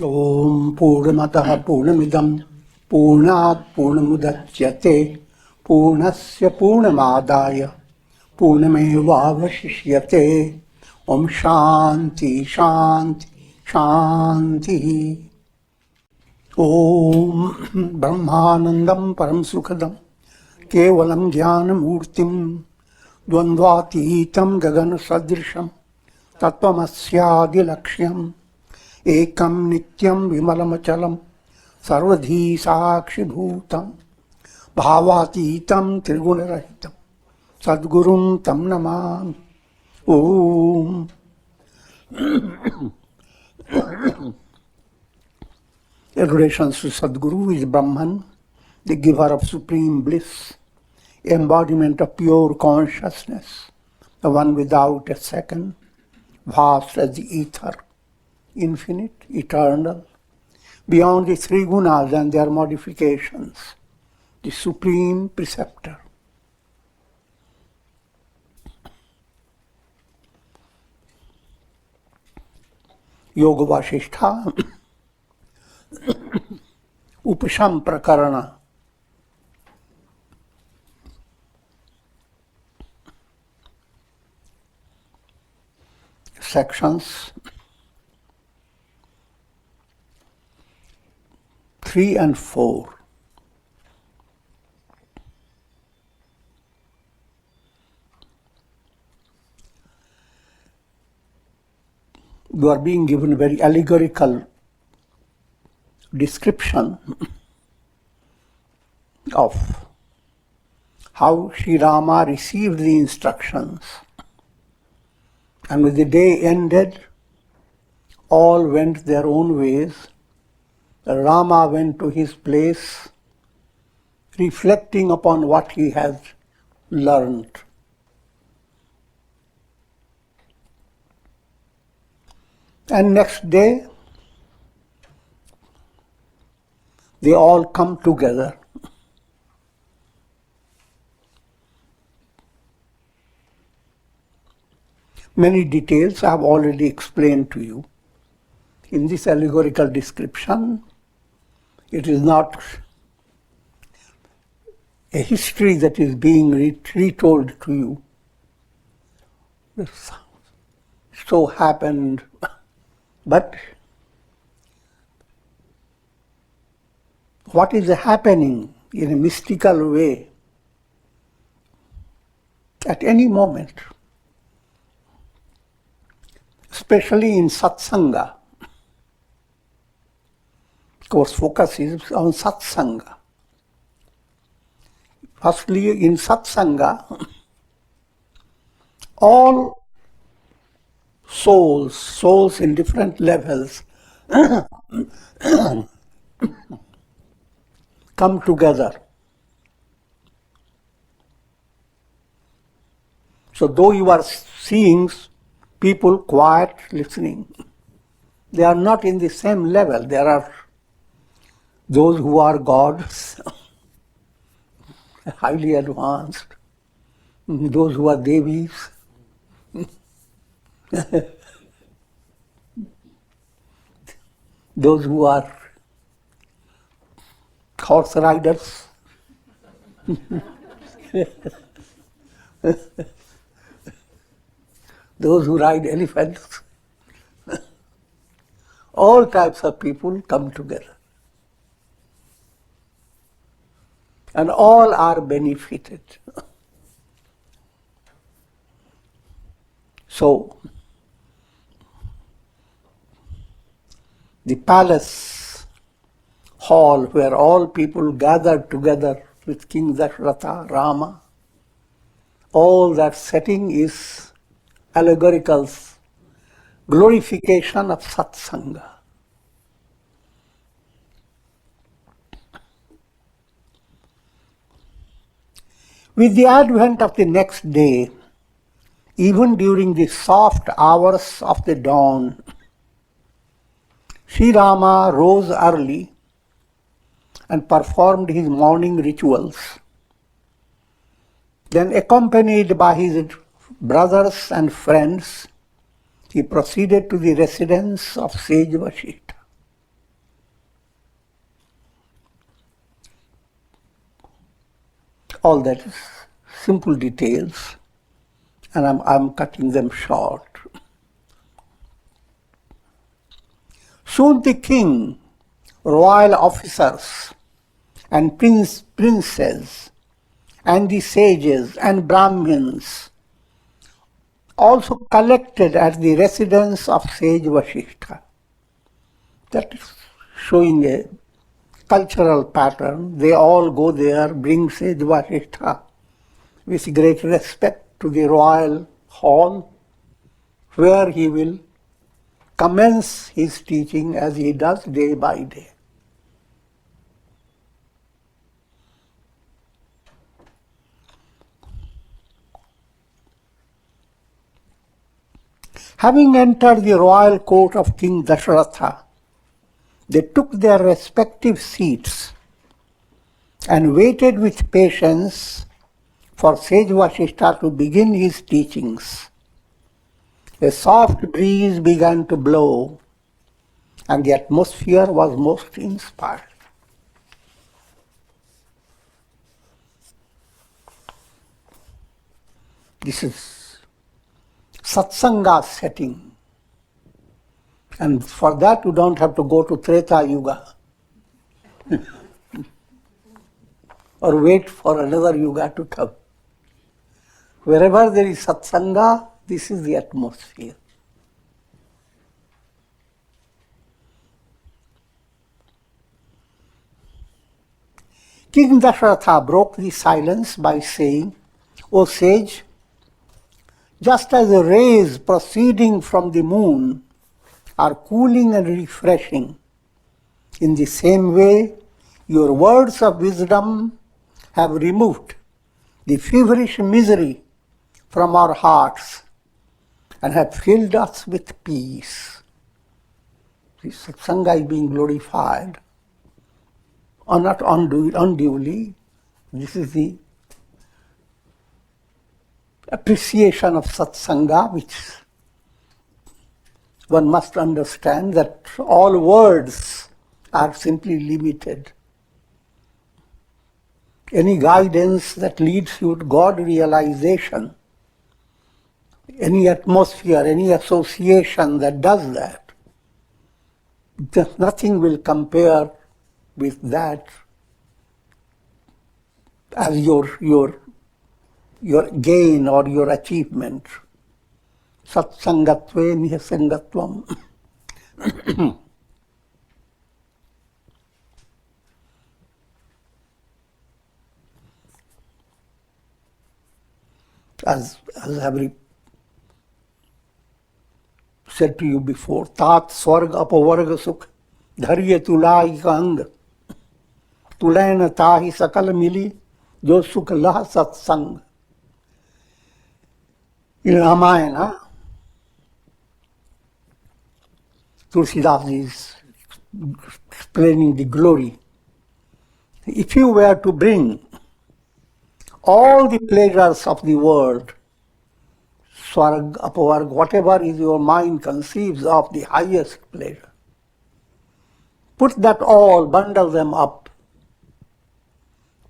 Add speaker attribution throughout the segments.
Speaker 1: Om Purnamataha Purnamidam Purnat Purnamudachyate Purnasya Purnamadaya Purnameva Vasishyate. Om Shanti Shanti Shanti. Om Brahmanandam Param Sukhadam Kevalam Jnanamurtim Dvandvatitam Gagana Sadrisham Tattvamasya Laksham Ekam Nityam Vimalamachalam Sarvadhi Sakshi Bhutam Bhavatitam Trigunarahitam Sadgurum Tam Namam. Om. Adorations to Sadguru is Brahman, the giver of supreme bliss, embodiment of pure consciousness, the one without a second, vast as the ether, infinite, eternal, beyond the three gunas and their modifications, the supreme preceptor. Yoga Vasistha, Upashama Prakarana. Sections 3 and 4. You are being given a very allegorical description of how Sri Rama received the instructions, and when the day ended, all went their own ways. Rama went to his place, reflecting upon what he has learned. And next day, they all come together. Many details I have already explained to you. In this allegorical description, it is not a history that is being retold to you. This so happened, but what is happening in a mystical way at any moment, especially in Satsanga. Of course, focus is on Satsanga. Firstly, in Satsanga, all souls in different levels come together. So though you are seeing people quiet, listening, they are not in the same level. There are those who are gods, highly advanced, those who are devis, those who are horse riders, those who ride elephants. All types of people come together. And all are benefited. So, the palace hall where all people gathered together with King Dasharatha, Rama, all that setting is allegorical glorification of Satsanga. With the advent of the next day, even during the soft hours of the dawn, Sri Rama rose early and performed his morning rituals. Then, accompanied by his brothers and friends, he proceeded to the residence of sage Vasishtha. All that is simple details, and I'm cutting them short. Soon the king, royal officers, and princes, and the sages and Brahmins also collected at the residence of sage Vasishtha. That is showing a cultural pattern. They all go there, bring sage Vasishtha with great respect to the royal hall, where he will commence his teaching as he does day by day. Having entered the royal court of King Dasharatha, they took their respective seats and waited with patience for sage Vasishtha to begin his teachings. A soft breeze began to blow, and the atmosphere was most inspired. This is Satsanga setting. And for that you don't have to go to Treta Yuga or wait for another Yuga to come. Wherever there is Satsanga, this is the atmosphere. King Dasharatha broke the silence by saying, "O sage, just as the rays proceeding from the moon are cooling and refreshing, in the same way your words of wisdom have removed the feverish misery from our hearts and have filled us with peace." This Satsanga is being glorified, or not unduly. This is the appreciation of Satsanga, which one must understand that all words are simply limited. Any guidance that leads you to God realization, any atmosphere, any association that does that, nothing will compare with that as your gain or your achievement. Satsangatve nihasangatvam. As I have said to you before, tat swarg apavarga sukh dharye tulai kang tulayna tahi sakal mili jo sukh lah satsang. In Ramayana, Tulsidas is explaining the glory. If you were to bring all the pleasures of the world, swarg, apavarg, whatever is your mind conceives of the highest pleasure, put that all, bundle them up,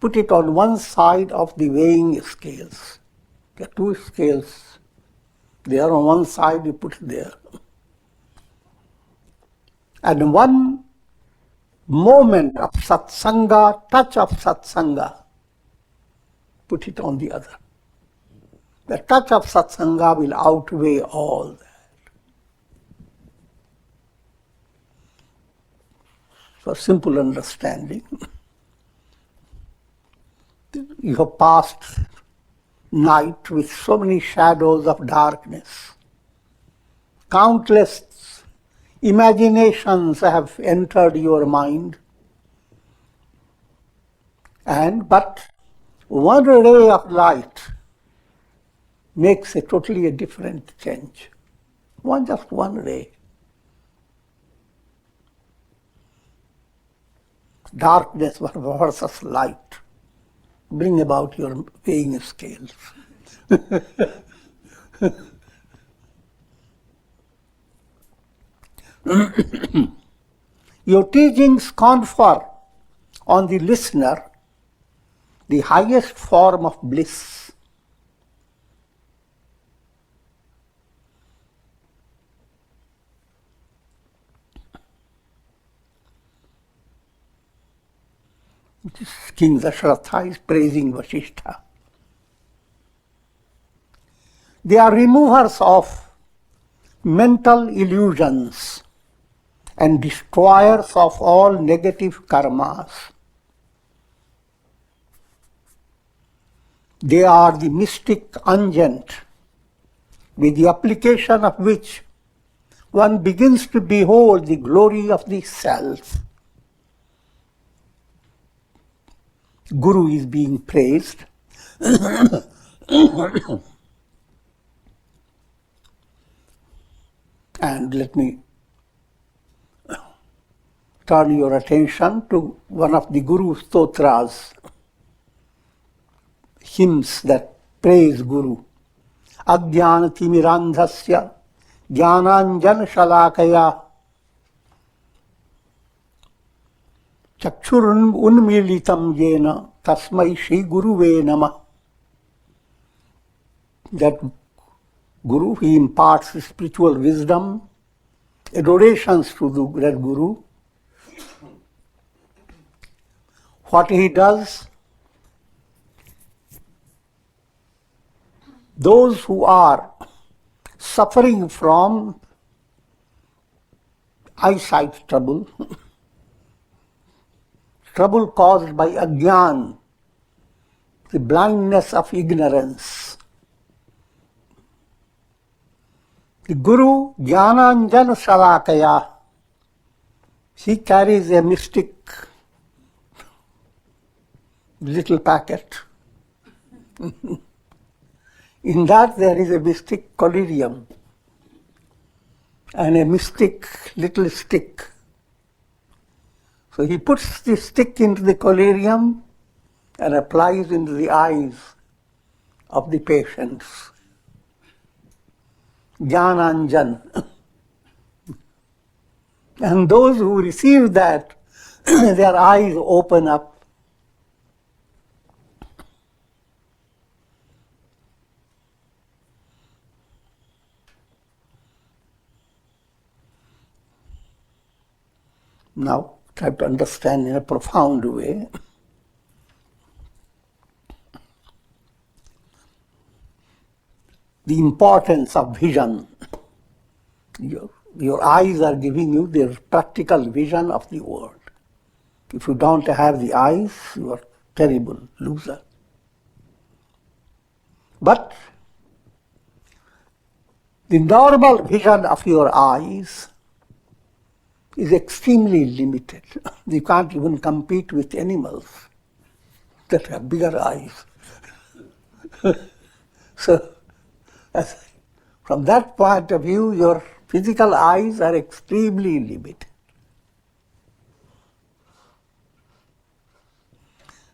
Speaker 1: put it on one side of the weighing scales. There are two scales. They are on one side, you put it there. And one moment of satsanga, touch of satsanga, put it on the other. The touch of satsanga will outweigh all that. For simple understanding, you have passed night with so many shadows of darkness. Countless imaginations have entered your mind. But one ray of light makes a different change. Just one ray. Darkness versus light. Bring about your weighing scales. Your teachings confer on the listener the highest form of bliss. King Dasharatha is praising Vasishtha. They are removers of mental illusions and destroyers of all negative karmas. They are the mystic unguent, with the application of which one begins to behold the glory of the self. Guru is being praised. And let me turn your attention to one of the Guru Stotras, hymns that praise Guru. Ajnanatimirandhasya jnananjan shalakaya chakshurun unmilitam yena tasmai shri guruve namah. That Guru, he imparts spiritual wisdom, adorations to that Guru. What he does, those who are suffering from eyesight trouble, trouble caused by ajnan, the blindness of ignorance, the Guru Jnananjan Salakaya, he carries a mystic little packet. In that there is a mystic collyrium and a mystic little stick. So he puts the stick into the collyrium and applies into the eyes of the patients. Jnananjan. And those who receive that, their eyes open up. Now, try to understand in a profound way. The importance of vision. Your eyes are giving you the practical vision of the world. If you don't have the eyes, you are a terrible loser. But the normal vision of your eyes is extremely limited. You can't even compete with animals that have bigger eyes. So, from that point of view, your physical eyes are extremely limited.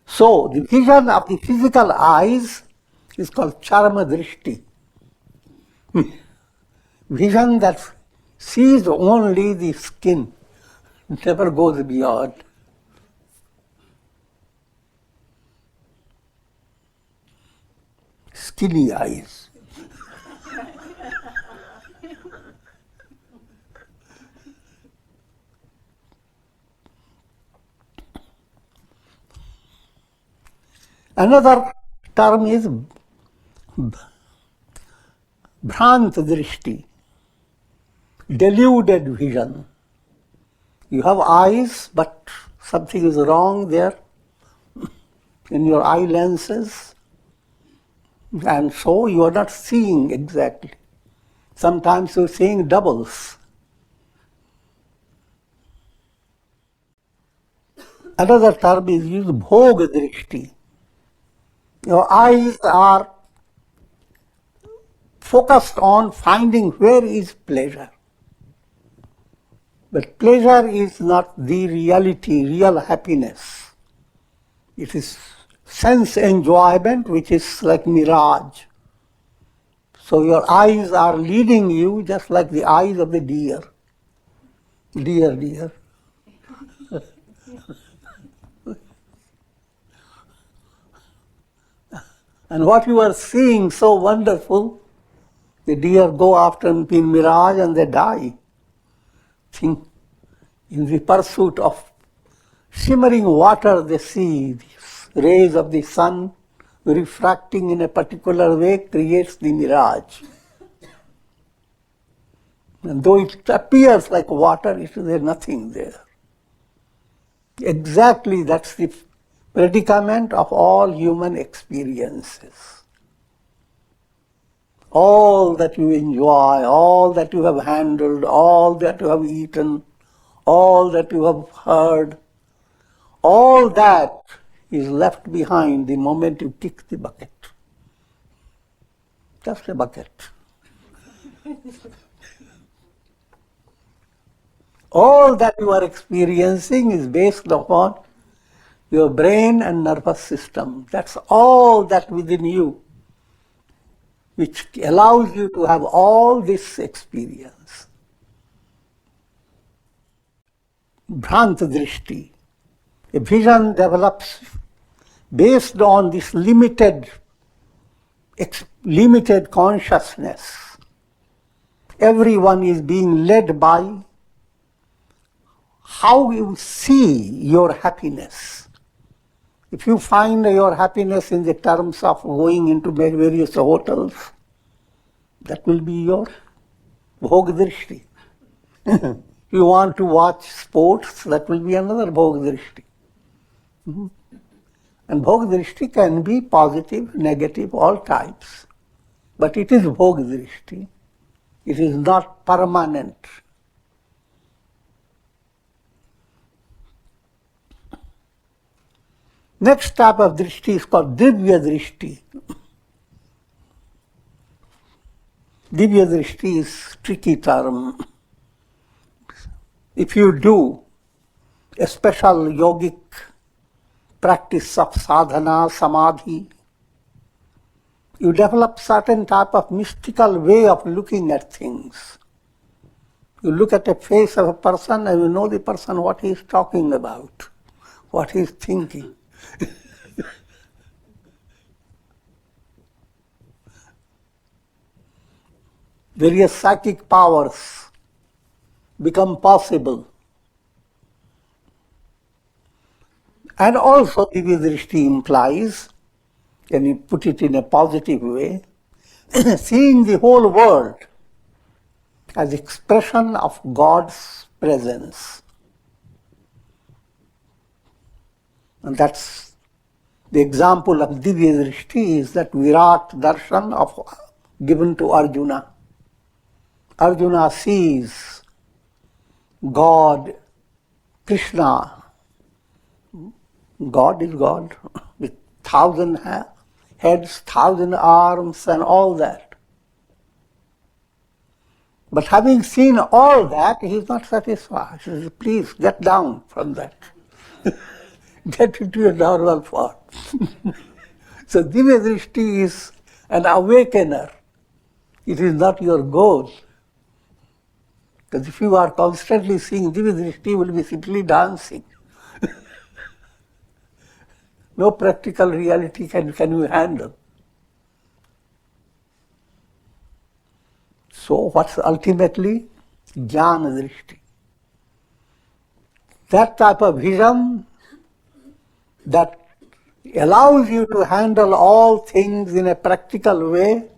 Speaker 1: So, the vision of the physical eyes is called charma drishti. Vision that sees only the skin, never goes beyond. Skinny eyes. Another term is bhrant drishti, deluded vision. You have eyes, but something is wrong there in your eye lenses, and so you are not seeing exactly. Sometimes you are seeing doubles. Another term is used, bhoga drishti. Your eyes are focused on finding where is pleasure. But pleasure is not the reality, real happiness. It is sense enjoyment, which is like mirage. So your eyes are leading you just like the eyes of the deer. Deer, deer. And what you are seeing so wonderful, the deer go after in mirage and they die. Think, in the pursuit of shimmering water, they see the rays of the sun refracting in a particular way creates the mirage. And though it appears like water, there's nothing there. Exactly, that's the predicament of all human experiences. All that you enjoy, all that you have handled, all that you have eaten, all that you have heard, all that is left behind the moment you kick the bucket. Just a bucket. All that you are experiencing is based upon your brain and nervous system. That's all that within you, which allows you to have all this experience. Bhranta Drishti. A vision develops based on this limited consciousness. Everyone is being led by how you see your happiness. If you find your happiness in the terms of going into various hotels, that will be your bhog-drishti. You want to watch sports, that will be another bhog-drishti. And bhog-drishti can be positive, negative, all types. But it is bhog-drishti. It is not permanent. Next type of drishti is called divya drishti. Divya drishti is a tricky term. If you do a special yogic practice of sadhana, samadhi, you develop certain type of mystical way of looking at things. You look at the face of a person and you know the person what he is talking about, what he is thinking. Various psychic powers become possible. And also Divya Drishti implies, when you put it in a positive way, seeing the whole world as expression of God's presence. And that's the example of Divya Drishti is that Virat Darshan given to Arjuna. Arjuna sees God, Krishna. God is God with 1,000 heads, 1,000 arms and all that. But having seen all that, he is not satisfied. He says, please get down from that. Get into a normal form. So Divya Drishti is an awakener. It is not your goal. Because if you are constantly seeing Divya Drishti, you will be simply dancing. No practical reality can you handle. So what's ultimately Jnana Drishti? That type of vision that allows you to handle all things in a practical way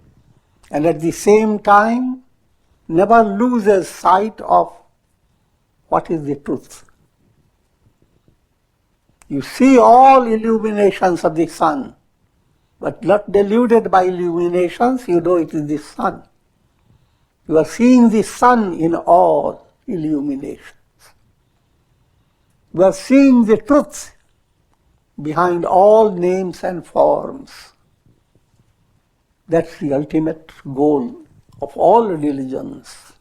Speaker 1: and at the same time never loses sight of what is the truth. You see all illuminations of the sun, but not deluded by illuminations, you know it is the sun. You are seeing the sun in all illuminations. You are seeing the truth behind all names and forms. That's the ultimate goal of all religions.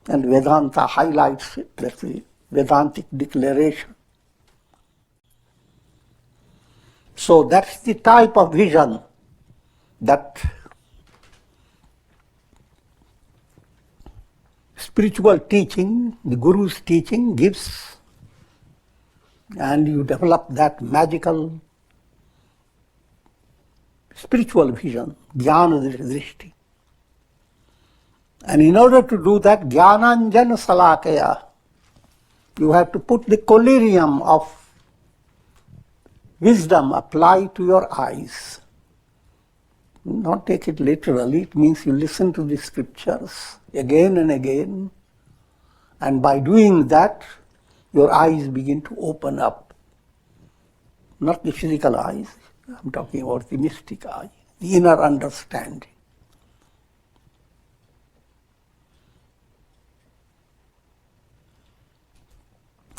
Speaker 1: And Vedanta highlights it, that's the Vedantic declaration. So that's the type of vision that spiritual teaching, the Guru's teaching gives, and you develop that magical spiritual vision, jnana drishti. And in order to do that, jnananjana salakaya, you have to put the collyrium of wisdom applied to your eyes. Not take it literally, it means you listen to the scriptures again and again, and by doing that, your eyes begin to open up. Not the physical eyes, I'm talking about the mystic eye, the inner understanding.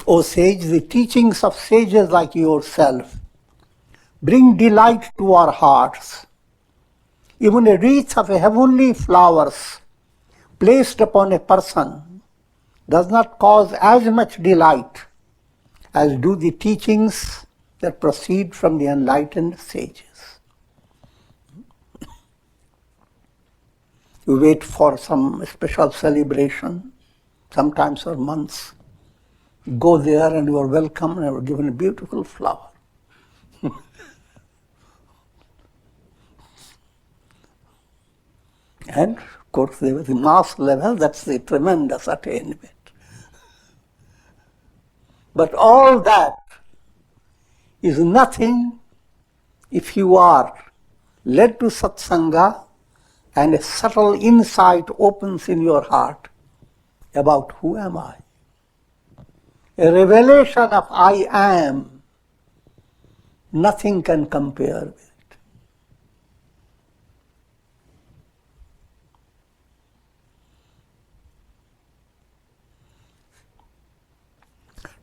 Speaker 1: O sage, the teachings of sages like yourself bring delight to our hearts. Even a wreath of heavenly flowers placed upon a person does not cause as much delight as do the teachings that proceed from the enlightened sages. You wait for some special celebration, sometimes for months. You go there and you are welcome and you are given a beautiful flower. And of course, at the mass level, that's a tremendous attainment. But all that is nothing if you are led to satsanga and a subtle insight opens in your heart about who am I. A revelation of I am, nothing can compare with it.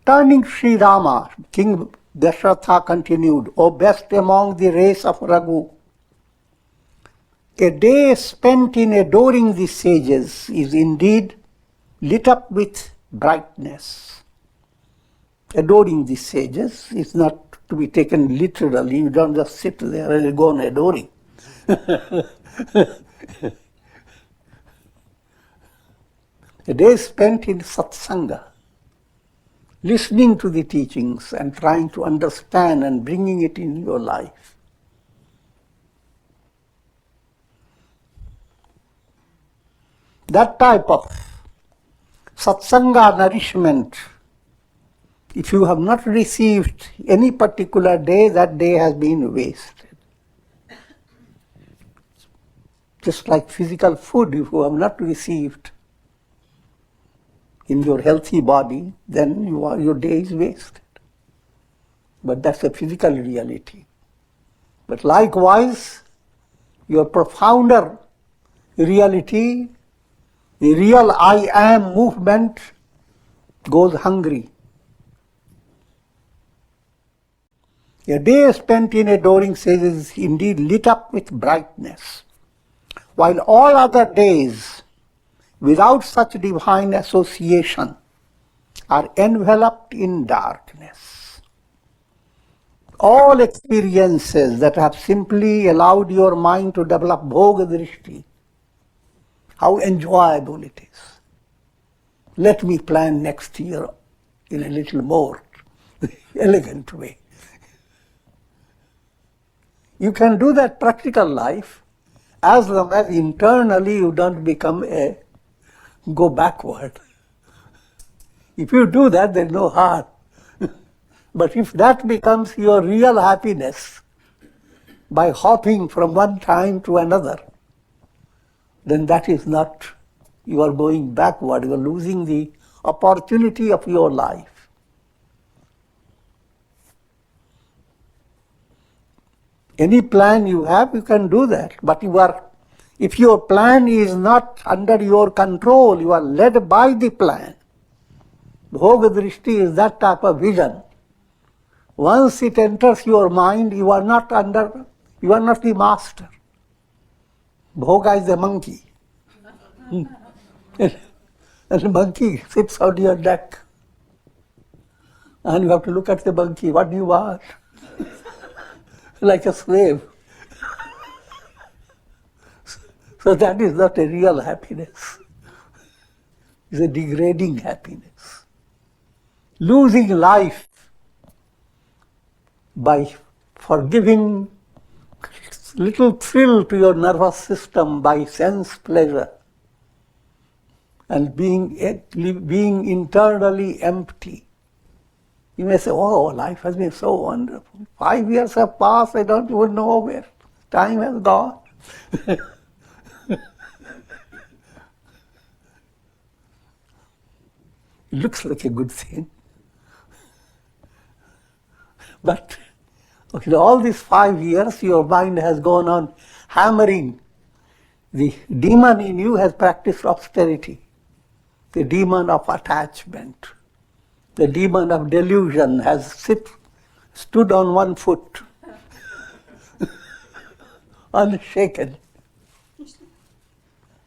Speaker 1: Turning Sri Rama, King Dasharatha continued, O best among the race of Raghu, a day spent in adoring the sages is indeed lit up with brightness. Adoring the sages is not to be taken literally. You don't just sit there and go on adoring. A day spent in satsanga, listening to the teachings and trying to understand and bringing it in your life. That type of satsanga nourishment, if you have not received any particular day, that day has been wasted. Just like physical food, if you have not received in your healthy body, then your day is wasted. But that's a physical reality. But likewise, your profounder reality, the real I am movement, goes hungry. A day spent in adoring sages is indeed lit up with brightness, while all other days without such divine association are enveloped in darkness. All experiences that have simply allowed your mind to develop bhoga drishti, how enjoyable it is. Let me plan next year in a little more elegant way. You can do that practical life as long as internally you don't go backward. If you do that, there's no harm. But if that becomes your real happiness by hopping from one time to another, then that is not, you are going backward, you are losing the opportunity of your life. Any plan you have, you can do that. But if your plan is not under your control, you are led by the plan. Bhoga drishti is that type of vision. Once it enters your mind, you are not the master. Bhoga is a monkey. And the monkey sits on your neck. And you have to look at the monkey. What do you want? Like a slave. So that is not a real happiness. It's a degrading happiness. Losing life by forgiving little thrill to your nervous system by sense pleasure and being internally empty. You may say, oh, life has been so wonderful. 5 years have passed, I don't even know where. Time has gone. It looks like a good thing. But all these 5 years, your mind has gone on hammering. The demon in you has practiced austerity. The demon of attachment. The demon of delusion has stood on one foot, unshaken.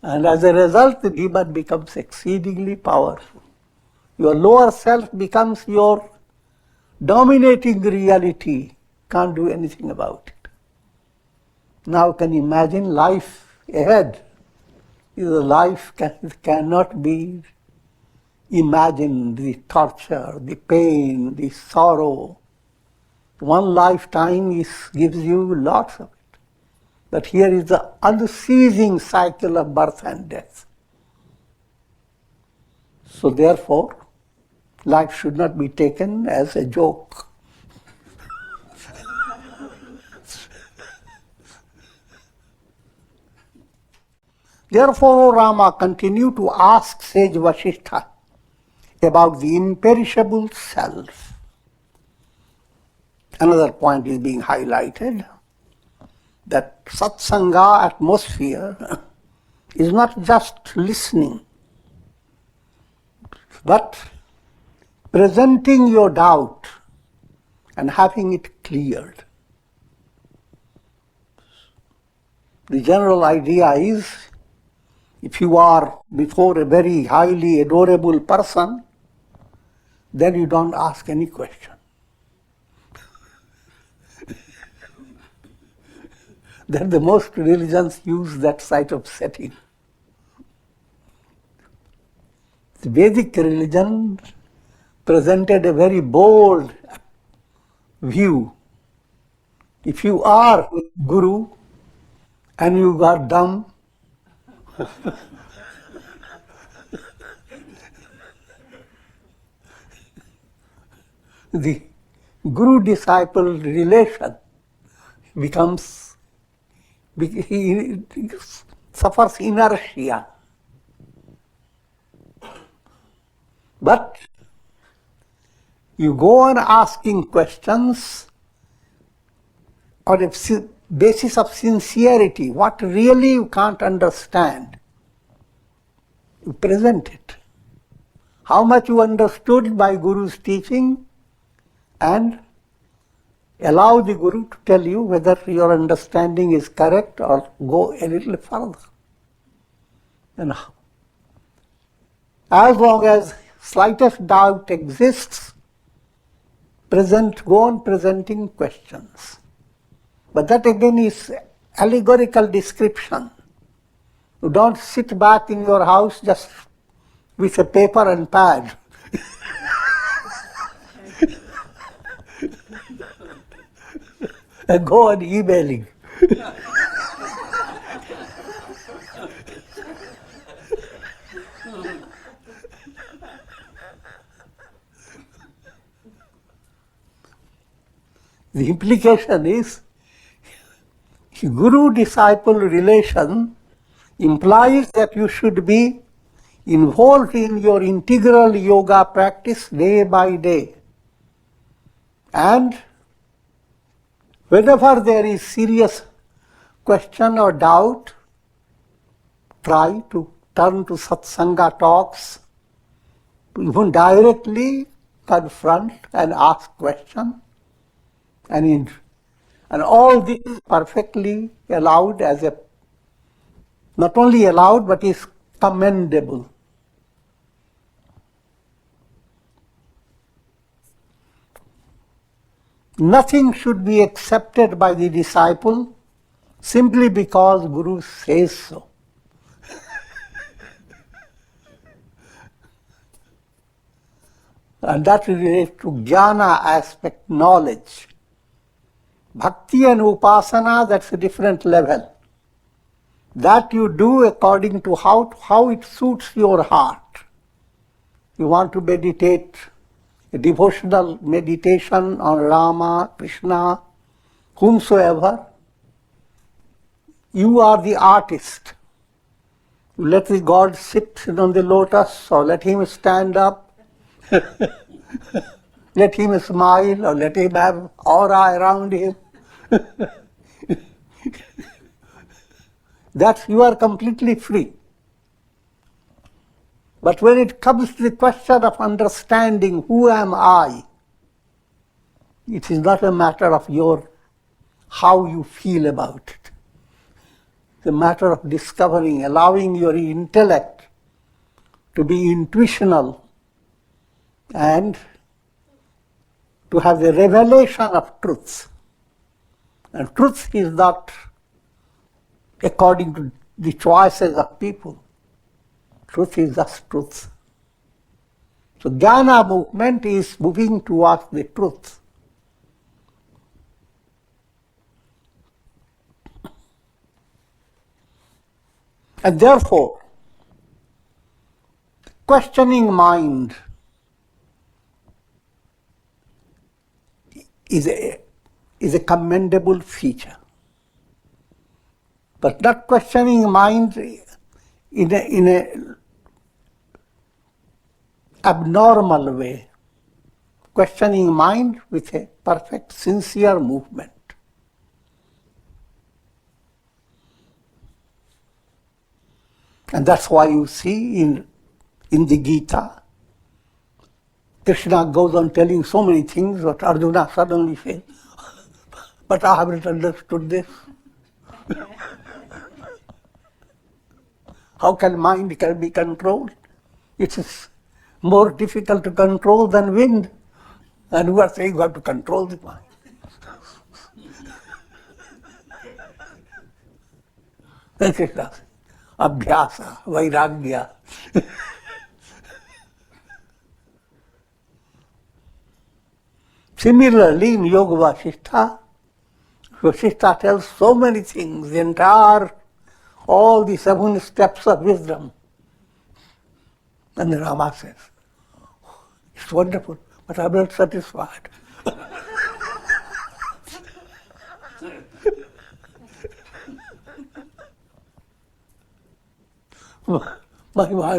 Speaker 1: And as a result, the demon becomes exceedingly powerful. Your lower self becomes your dominating reality. Can't do anything about it. Now can you imagine life ahead? The life cannot be imagined, the torture, the pain, the sorrow. One lifetime gives you lots of it. But here is the unceasing cycle of birth and death. So therefore, life should not be taken as a joke. Therefore, O Rama, continue to ask sage Vasishtha about the imperishable self. Another point is being highlighted, that Satsanga atmosphere is not just listening, but presenting your doubt and having it cleared. The general idea is, if you are before a very highly adorable person, then you don't ask any question. Then the most religions use that sort of setting. The Vedic religion presented a very bold view. If you are Guru and you are dumb, the Guru-disciple relation he suffers inertia. But you go on asking questions on a basis of sincerity, what really you can't understand. You present it. How much you understood by Guru's teaching, and allow the Guru to tell you whether your understanding is correct or go a little further. And as long as slightest doubt exists, go on presenting questions. But that again is allegorical description. You don't sit back in your house just with a paper and pad. And go on emailing. The implication is, Guru-disciple relation implies that you should be involved in your integral yoga practice day by day. And whenever there is serious question or doubt, try to turn to satsanga talks, to even directly confront and ask questions. And all this is perfectly allowed not only allowed, but is commendable. Nothing should be accepted by the disciple simply because Guru says so. And that relates to jnana aspect, knowledge. Bhakti and upasana, that's a different level. That you do according to how it suits your heart. You want to meditate, a devotional meditation on Rama, Krishna, whomsoever. You are the artist. You let the God sit on the lotus, or let him stand up, let him smile, or let him have aura around him. That you are completely free. But when it comes to the question of understanding who am I, it is not a matter of how you feel about it. It's a matter of discovering, allowing your intellect to be intuitional and to have the revelation of truth. And truth is not according to the choices of people. Truth is just truth. So jnana movement is moving towards the truth. And therefore, questioning mind is a commendable feature. But not questioning mind in a abnormal way. Questioning mind with a perfect, sincere movement. And that's why you see in the Gita, Krishna goes on telling so many things that Arjuna suddenly says, but I haven't understood this. How can mind be controlled? It is more difficult to control than wind. And we are saying you have to control the mind. That's it. Abhyasa, Vairagya. Similarly, in Yoga Vasistha, Vasishtha tells so many things, all the 7 steps of wisdom. And the Rama says, it's wonderful, but I'm not satisfied. I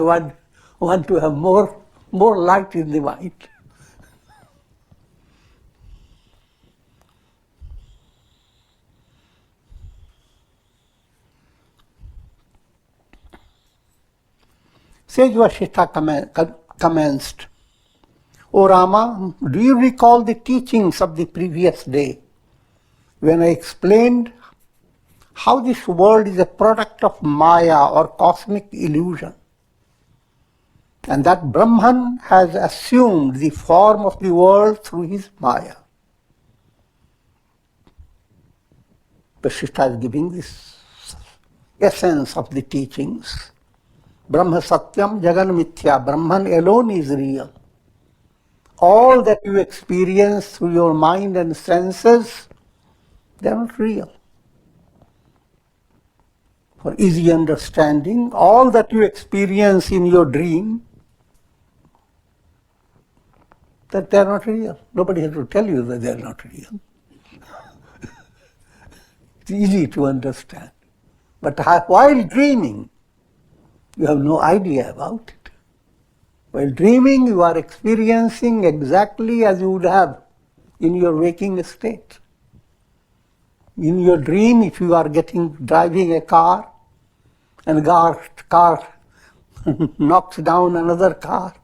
Speaker 1: want to have more light in the mind. Sage Vasishtha commenced, O Rama, do you recall the teachings of the previous day when I explained how this world is a product of Maya or cosmic illusion, and that Brahman has assumed the form of the world through his Maya? Vasishtha is giving this essence of the teachings. Brahma Satyam Jagan Mithya. Brahman alone is real. All that you experience through your mind and senses, they are not real. For easy understanding, all that you experience in your dream, that they are not real. Nobody has to tell you that they are not real. It's easy to understand. But while dreaming, you have no idea about it. While dreaming, you are experiencing exactly as you would have in your waking state. In your dream, if you are driving a car, and car knocks down another car,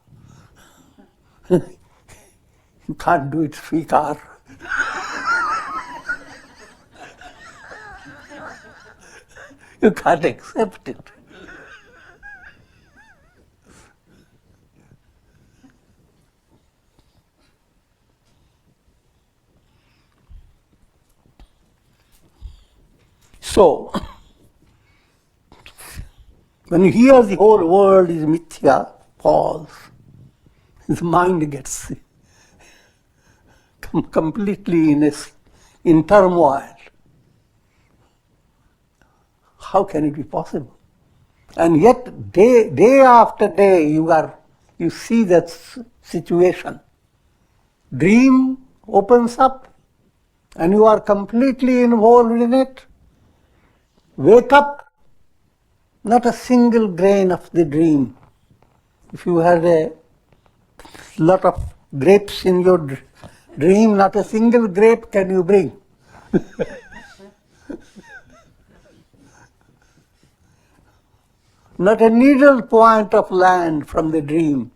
Speaker 1: you can't do it free car. You can't accept it. So, when you hear the whole world is mithya, false, the mind gets completely in a in turmoil. How can it be possible? And yet, day after day, you see that situation. Dream opens up, and you are completely involved in it. Wake up, not a single grain of the dream. If you had a lot of grapes in your dream, not a single grape can you bring. Not a needle point of land from the dream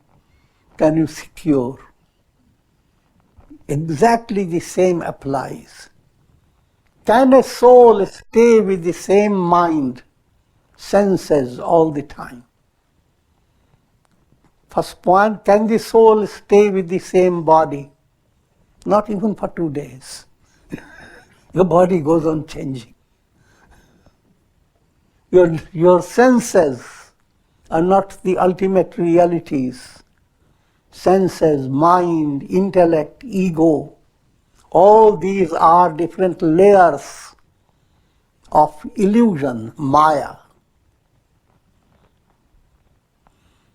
Speaker 1: can you secure. Exactly the same applies. Can a soul stay with the same mind, senses all the time? First point, can the soul stay with the same body? Not even for 2 days. The body goes on changing. Your senses are not the ultimate realities. Senses, mind, intellect, ego, all these are different layers of illusion, maya.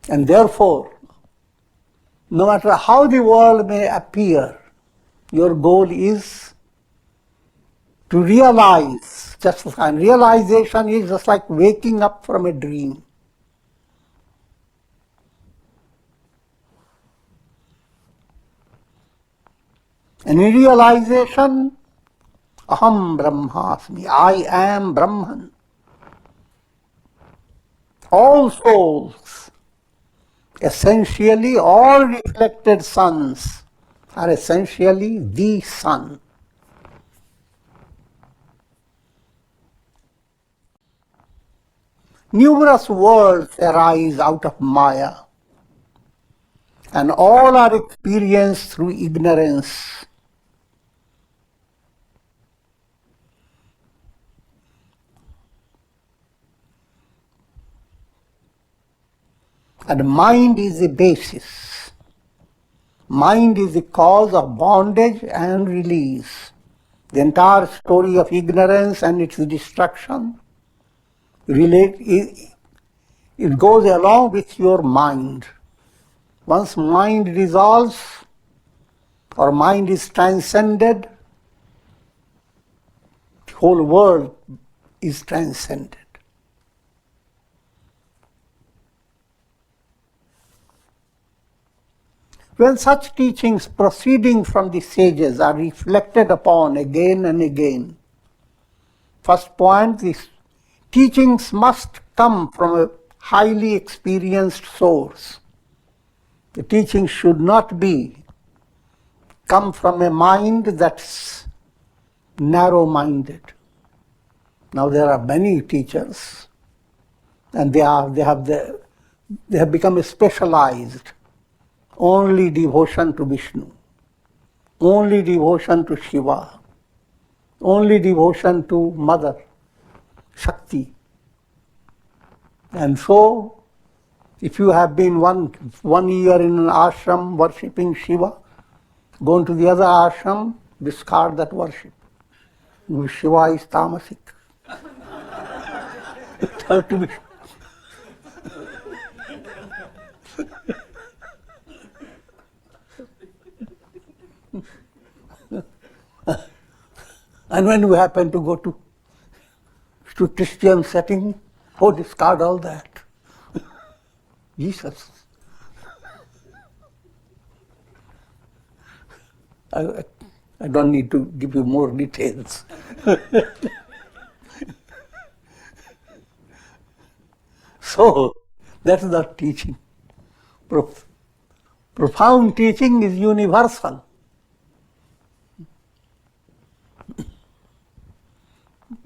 Speaker 1: And therefore, no matter how the world may appear, your goal is to realize, and realization is just like waking up from a dream. And in realization, aham brahmasmi, I am Brahman. All souls, essentially all reflected suns, are essentially the sun. Numerous worlds arise out of Maya, and all are experienced through ignorance. And mind is the basis. Mind is the cause of bondage and release. The entire story of ignorance and its destruction it goes along with your mind. Once mind dissolves or mind is transcended, the whole world is transcended. When such teachings proceeding from the sages are reflected upon again and again, first point, these teachings must come from a highly experienced source. The teaching should not come from a mind that's narrow-minded. Now there are many teachers, and they have become specialized. Only devotion to Vishnu, only devotion to Shiva, only devotion to Mother Shakti. And so, if you have been one year in an ashram worshipping Shiva, go into the other ashram, discard that worship. Shiva is tamasic. Turn to Vishnu. And when you happen to go to Christian setting, discard all that. Jesus. I don't need to give you more details. So, that's the teaching. Profound teaching is universal.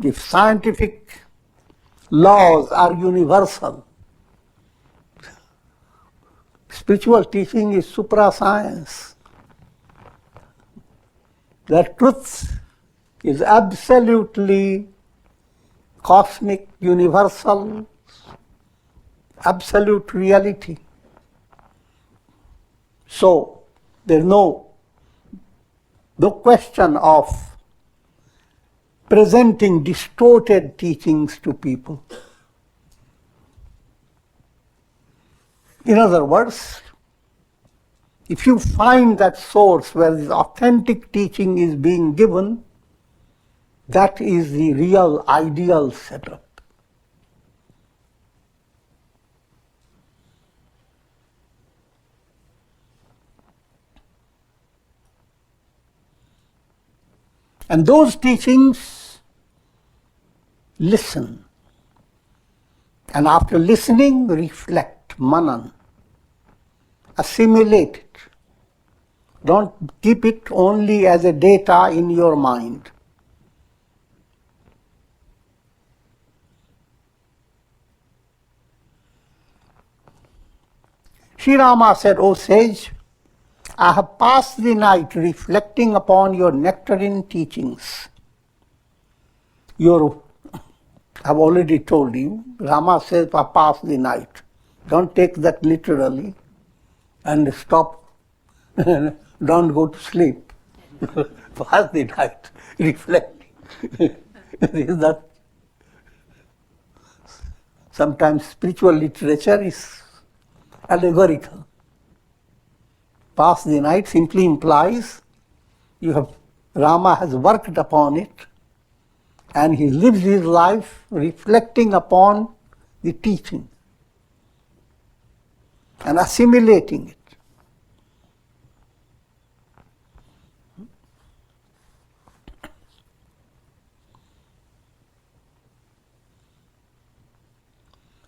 Speaker 1: If scientific laws are universal, spiritual teaching is supra-science. The truth is absolutely cosmic, universal, absolute reality. So, there's no question of presenting distorted teachings to people. In other words, if you find that source where this authentic teaching is being given, that is the real ideal setup. And those teachings, listen. And after listening, reflect, manan. Assimilate it. Don't keep it only as a data in your mind. Sri Rama said, O sage, I have passed the night reflecting upon your nectarine teachings. I've already told you, Rama says, I passed the night. Don't take that literally and stop, don't go to sleep. Pass the night reflecting. That sometimes spiritual literature is allegorical. Pass the night simply implies Rama has worked upon it and he lives his life reflecting upon the teaching and assimilating it.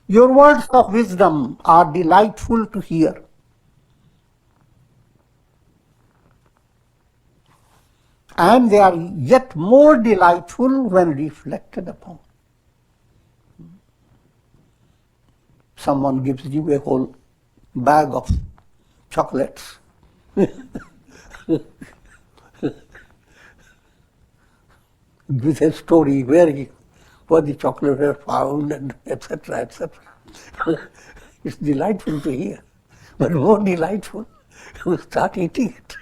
Speaker 1: Your words of wisdom are delightful to hear. And they are yet more delightful when reflected upon. Someone gives you a whole bag of chocolates. With a story where the chocolates were found, and etc., etc. It's delightful to hear, but more delightful to start eating it.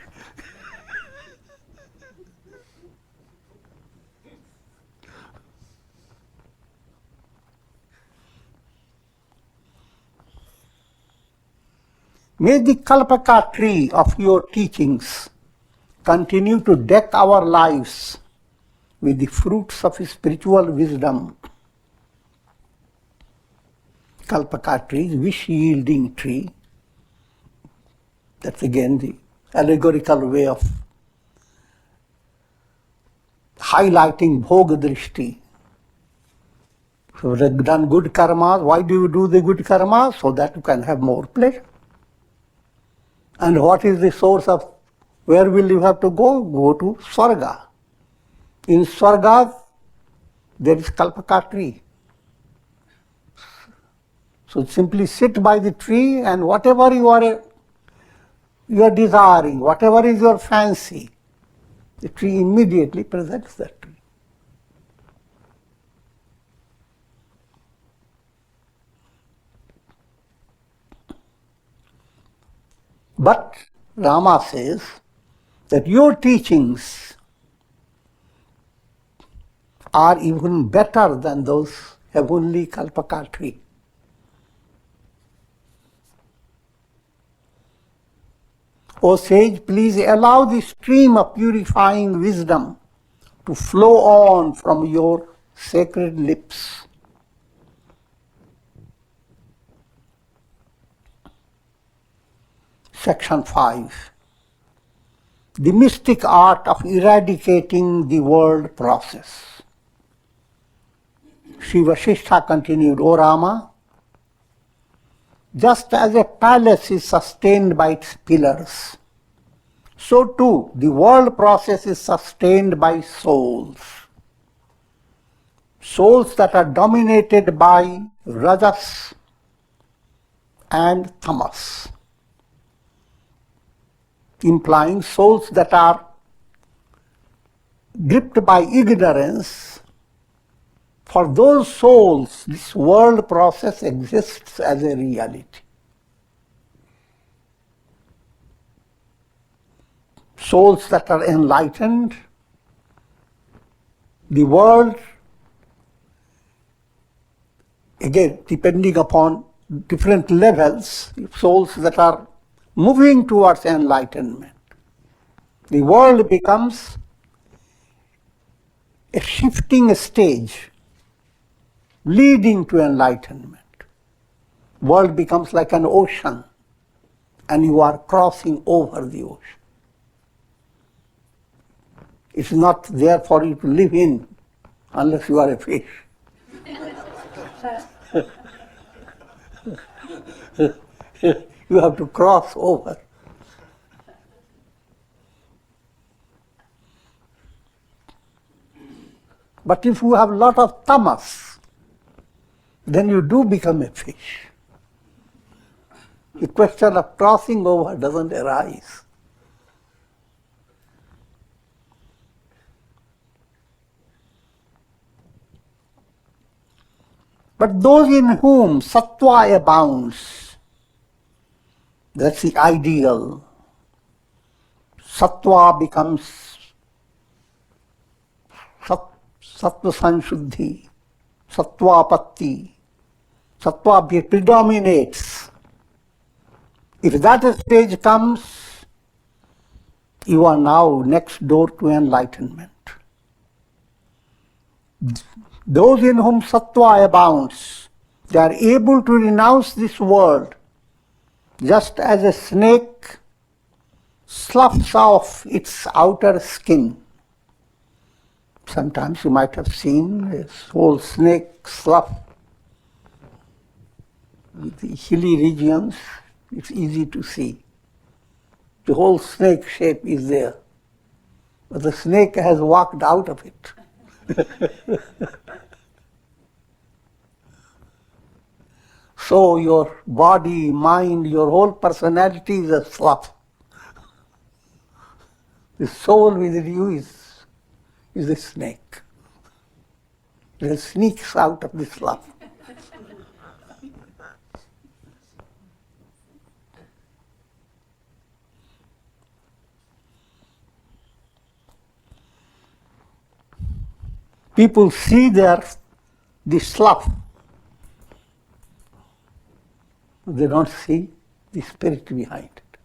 Speaker 1: May the kalpaka tree of your teachings continue to deck our lives with the fruits of spiritual wisdom. Kalpaka tree is wish-yielding tree. That's again the allegorical way of highlighting bhoga-drishti. So you've done good karmas. Why do you do the good karmas? So that you can have more pleasure. And what is the source of, where will you have to go? Go to Swarga. In Swarga, there is kalpaka tree. So simply sit by the tree and whatever you are desiring, whatever is your fancy, the tree immediately presents that tree. But Rama says that your teachings are even better than those heavenly kalpaka tree. O sage, please allow the stream of purifying wisdom to flow on from your sacred lips. Section 5. The mystic art of eradicating the world process. Sri Vasishtha continued, O Rama, just as a palace is sustained by its pillars, so too the world process is sustained by souls. Souls that are dominated by rajas and tamas, implying souls that are gripped by ignorance. For those souls, this world process exists as a reality. Souls that are enlightened The world, again, depending upon different levels, souls that are moving towards enlightenment, the world becomes a shifting stage leading to enlightenment. World becomes like an ocean, and you are crossing over the ocean. It's not there for you to live in unless you are a fish. You have to cross over. But if you have a lot of tamas, then you do become a fish. The question of crossing over doesn't arise. But those in whom sattva abounds, that's the ideal. Sattva becomes sattva sanshuddhi, sattvapatti. Sattva predominates. If that stage comes, you are now next door to enlightenment. Those in whom sattva abounds, they are able to renounce this world just as a snake sloughs off its outer skin. Sometimes you might have seen a whole snake slough with the hilly regions. It's easy to see. The whole snake shape is there, but the snake has walked out of it. So your body, mind, your whole personality is a slough. The soul within you is a snake. It sneaks out of the slough. People see the slough. They don't see the spirit behind it.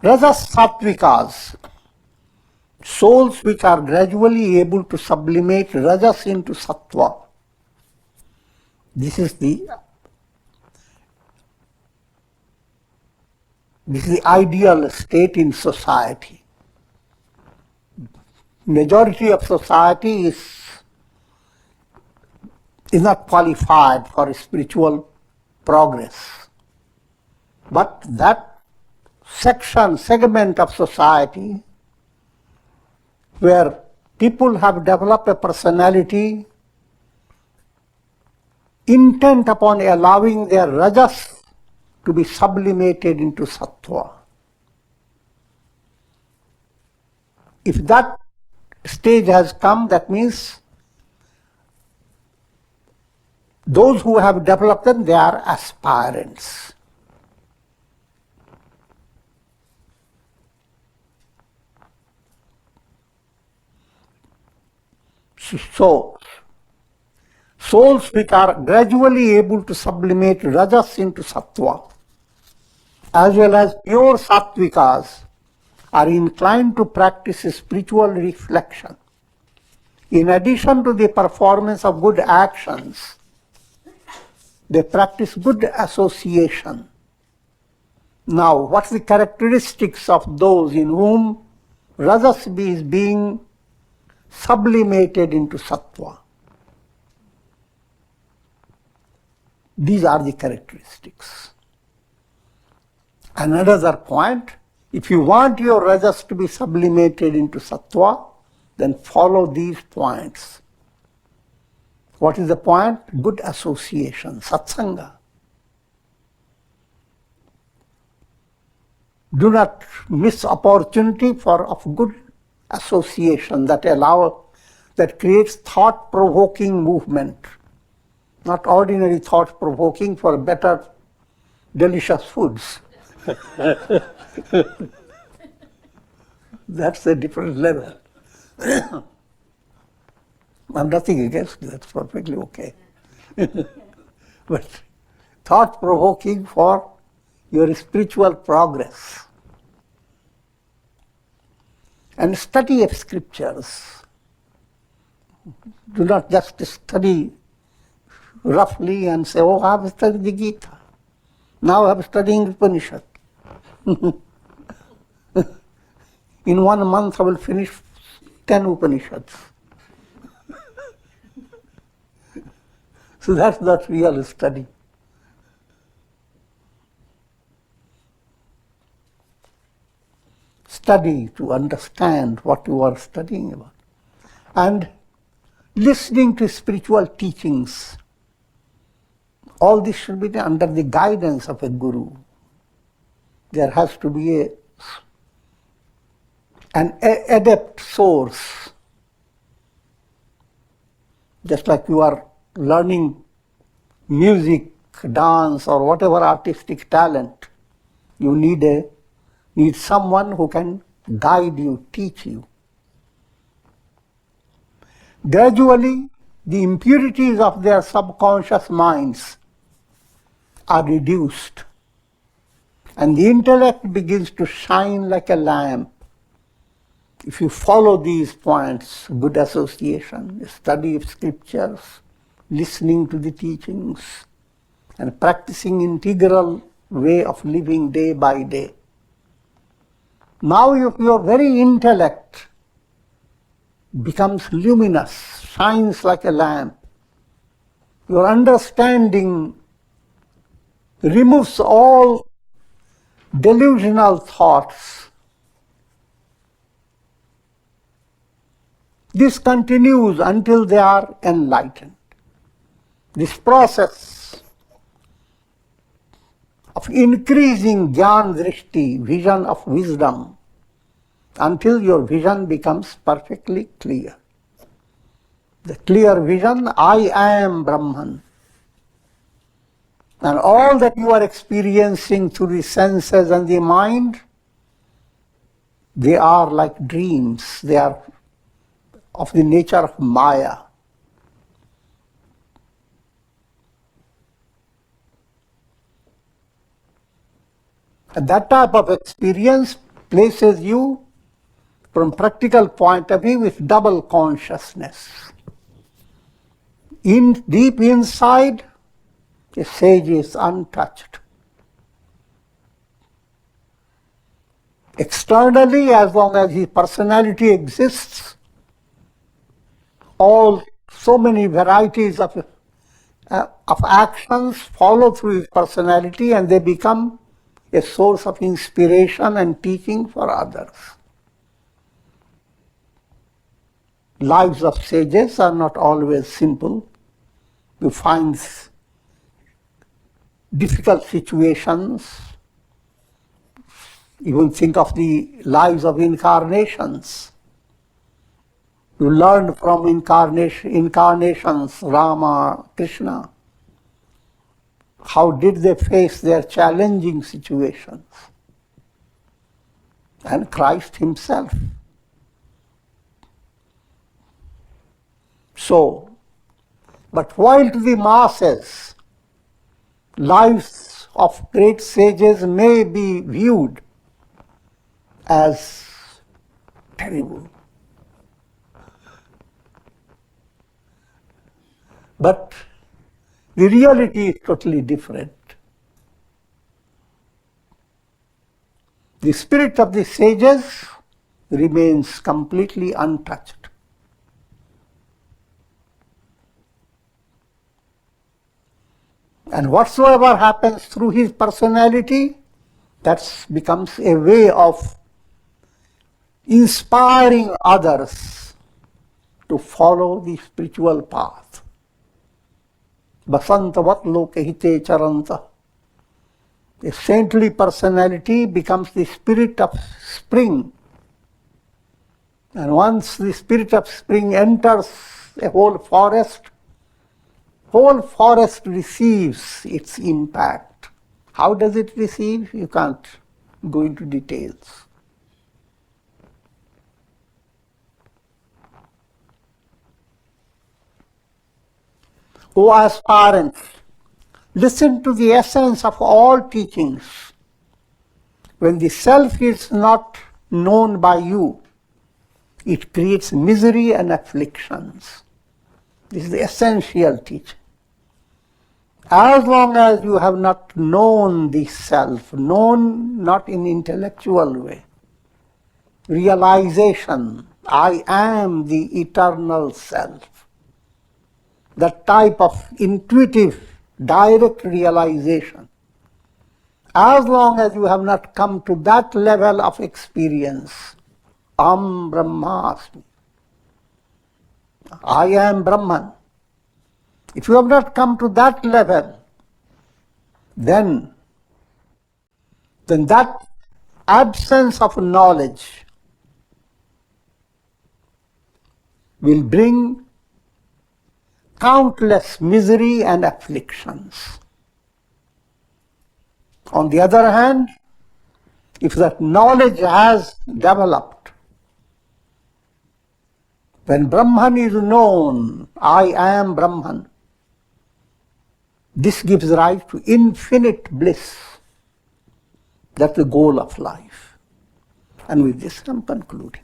Speaker 1: Rajas sattvikas, souls which are gradually able to sublimate rajas into sattva. This is the ideal state in society. Majority of society is not qualified for spiritual progress. But that segment of society where people have developed a personality intent upon allowing their rajas to be sublimated into sattva. If that stage has come, that means those who have developed them, they are aspirants. So, souls which are gradually able to sublimate rajas into sattva, as well as pure sattvikas, are inclined to practice spiritual reflection. In addition to the performance of good actions, they practice good association. Now, what's the characteristics of those in whom rajas is being sublimated into sattva? These are the characteristics. Another point, if you want your rajas to be sublimated into sattva, then follow these points. What is the point? Good association, satsanga. Do not miss opportunity of good association that creates thought-provoking movement. Not ordinary thought-provoking for better, delicious foods. That's a different level. I'm nothing against it, that's perfectly okay. But thought-provoking for your spiritual progress. And study of scriptures. Do not just study roughly and say, oh, I have studied the Gita. Now I am studying Upanishad. In 1 month I will finish 10 Upanishads. So that's not real study. Study to understand what you are studying about. And listening to spiritual teachings. All this should be under the guidance of a guru. There has to be an adept source. Just like you are learning music, dance, or whatever artistic talent, you need someone who can guide you, teach you. Gradually, the impurities of their subconscious minds are reduced, and the intellect begins to shine like a lamp. If you follow these points, good association, study of scriptures, listening to the teachings, and practicing integral way of living day by day. Now your very intellect becomes luminous, shines like a lamp. Your understanding removes all delusional thoughts. This continues until they are enlightened. This process of increasing jnana drishti, vision of wisdom, until your vision becomes perfectly clear. The clear vision, I am Brahman. And all that you are experiencing through the senses and the mind, they are like dreams. They are of the nature of Maya. And that type of experience places you, from practical point of view, with double consciousness. Deep inside, a sage is untouched. Externally, as long as his personality exists, so many varieties of actions follow through his personality, and they become a source of inspiration and teaching for others. Lives of sages are not always simple. You find difficult situations. Even think of the lives of incarnations. You learn from incarnations, Rama, Krishna. How did they face their challenging situations? And Christ himself. So, but while to the masses, lives of great sages may be viewed as terrible, but the reality is totally different. The spirit of the sages remains completely untouched. And whatsoever happens through his personality, that becomes a way of inspiring others to follow the spiritual path. Basantavat lokahite charanta. A saintly personality becomes the spirit of spring. And once the spirit of spring enters a whole forest receives its impact. How does it receive? You can't go into details. O aspirants, listen to the essence of all teachings. When the self is not known by you, it creates misery and afflictions. This is the essential teaching. As long as you have not known the self, known not in intellectual way, realization, I am the eternal self, that type of intuitive, direct realization, as long as you have not come to that level of experience, Brahmasmi, I am Brahman. If you have not come to that level, then that absence of knowledge will bring countless misery and afflictions. On the other hand, if that knowledge has developed, when Brahman is known, I am Brahman, this gives rise to infinite bliss. That's the goal of life. And with this I'm concluding.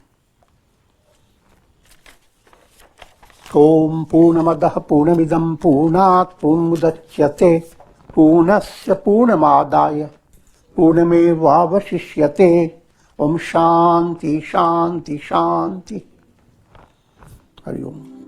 Speaker 1: Om Purnamadaha Purnamidam Purnat Purnamudachyate Purnasya Purnamadaya Purnameva Vasishyate. Om Shanti Shanti Shanti. Hari Om.